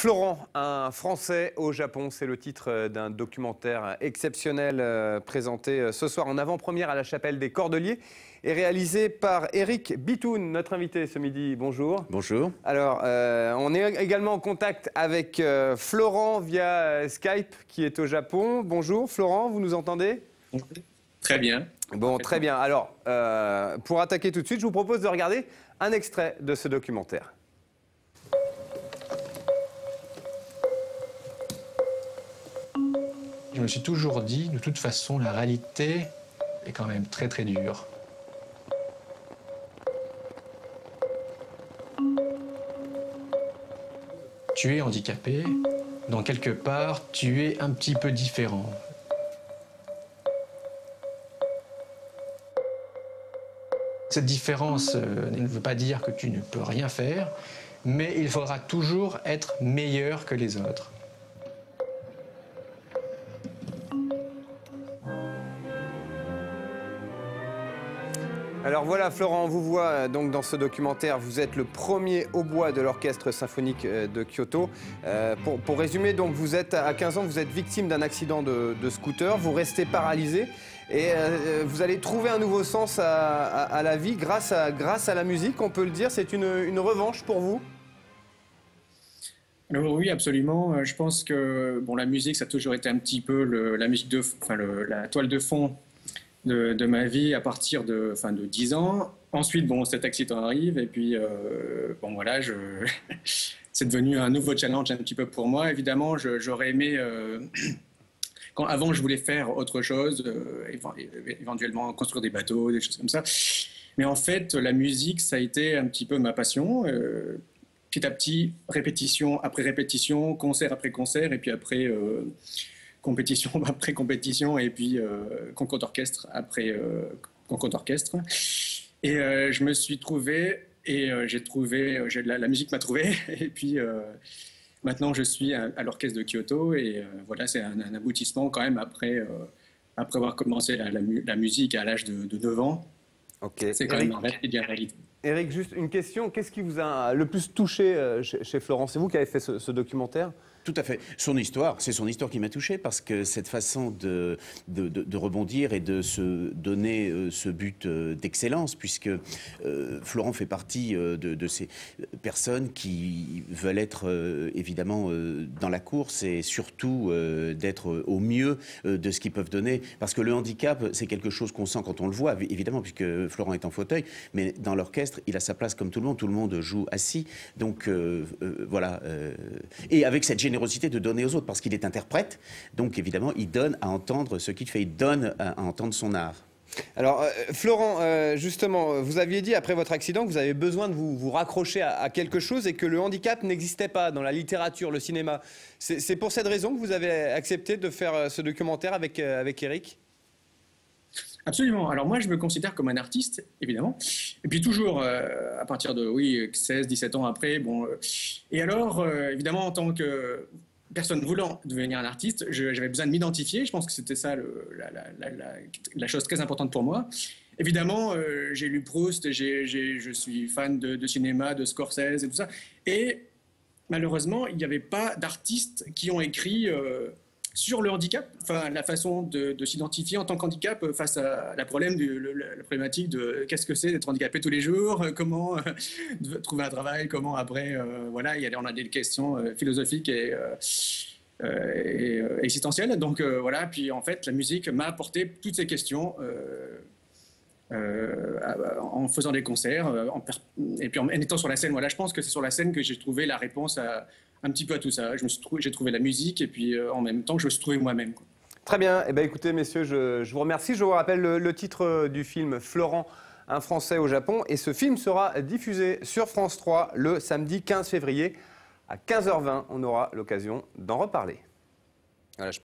Florent, un Français au Japon, c'est le titre d'un documentaire exceptionnel présenté ce soir en avant-première à la Chapelle des Cordeliers et réalisé par Éric Bitoun, notre invité ce midi. Bonjour. Bonjour. Alors, on est également en contact avec Florent via Skype qui est au Japon. Bonjour Florent, vous nous entendez? Très bien. Bon, très bien. Alors, pour attaquer tout de suite, je vous propose de regarder un extrait de ce documentaire. Je me suis toujours dit, de toute façon, la réalité est quand même très très dure. Tu es handicapé, donc quelque part, tu es un petit peu différent. Cette différence ne veut pas dire que tu ne peux rien faire, mais il faudra toujours être meilleur que les autres. Alors voilà Florent, on vous voit donc dans ce documentaire, vous êtes le premier hautbois de l'orchestre symphonique de Kyoto. Pour résumer, donc vous êtes à 15 ans, vous êtes victime d'un accident de scooter, vous restez paralysé et vous allez trouver un nouveau sens à la vie grâce à la musique, on peut le dire. C'est une revanche pour vous? Alors, oui, absolument. Je pense que bon, la musique, ça a toujours été un petit peu la toile de fond de ma vie à partir de 10 ans. Ensuite, bon, cet accident arrive et puis bon, voilà, c'est devenu un nouveau challenge un petit peu pour moi. Évidemment, j'aurais aimé... Avant, je voulais faire autre chose, éventuellement construire des bateaux, des choses comme ça. Mais en fait, la musique, ça a été un petit peu ma passion. Petit à petit, répétition après répétition, concert après concert, et puis après compétition après compétition, et puis concours d'orchestre après concours d'orchestre. Et je me suis trouvé, et la musique m'a trouvé, et puis maintenant je suis à l'orchestre de Kyoto, et voilà, c'est un aboutissement quand même après avoir commencé la musique à l'âge de 9 ans. Okay. C'est quand même un rêve et bien réalité. Éric, juste une question. Qu'est-ce qui vous a le plus touché chez Florent? C'est vous qui avez fait ce documentaire? Tout à fait. Son histoire, c'est son histoire qui m'a touché parce que cette façon de rebondir et de se donner ce but d'excellence, puisque Florent fait partie de ces personnes qui veulent être évidemment dans la course et surtout d'être au mieux de ce qu'ils peuvent donner. Parce que le handicap, c'est quelque chose qu'on sent quand on le voit, évidemment, puisque Florent est en fauteuil, mais dans l'orchestre, il a sa place comme tout le monde joue assis. Donc voilà. Et avec cette générosité de donner aux autres, parce qu'il est interprète, donc évidemment il donne à entendre ce qu'il fait, il donne à entendre son art. Alors Florent, justement, vous aviez dit après votre accident que vous avez besoin de vous raccrocher à quelque chose et que le handicap n'existait pas dans la littérature, le cinéma. C'est pour cette raison que vous avez accepté de faire ce documentaire avec Éric? Absolument. Alors moi, je me considère comme un artiste, évidemment. Et puis toujours, à partir de 16, 17 ans après. Bon, et alors, évidemment, en tant que personne voulant devenir un artiste, j'avais besoin de m'identifier. Je pense que c'était ça la chose très importante pour moi. Évidemment, j'ai lu Proust, je suis fan de cinéma, de Scorsese et tout ça. Et malheureusement, il n'y avait pas d'artistes qui ont écrit... sur le handicap, enfin la façon de s'identifier en tant qu'handicap face à la problématique de qu'est-ce que c'est d'être handicapé tous les jours, comment trouver un travail, comment après, voilà, on a des questions philosophiques et existentielles. Donc voilà, puis en fait la musique m'a apporté toutes ces questions en faisant des concerts, et puis en étant sur la scène. Voilà, je pense que c'est sur la scène que j'ai trouvé la réponse un petit peu à tout ça. J'ai trouvé la musique et puis en même temps, je me suis trouvé moi-même. Très bien. Eh bien, écoutez, messieurs, je vous remercie. Je vous rappelle le titre du film Florent, un Français au Japon. Et ce film sera diffusé sur France 3 le samedi 15 février à 15h20. On aura l'occasion d'en reparler. Voilà,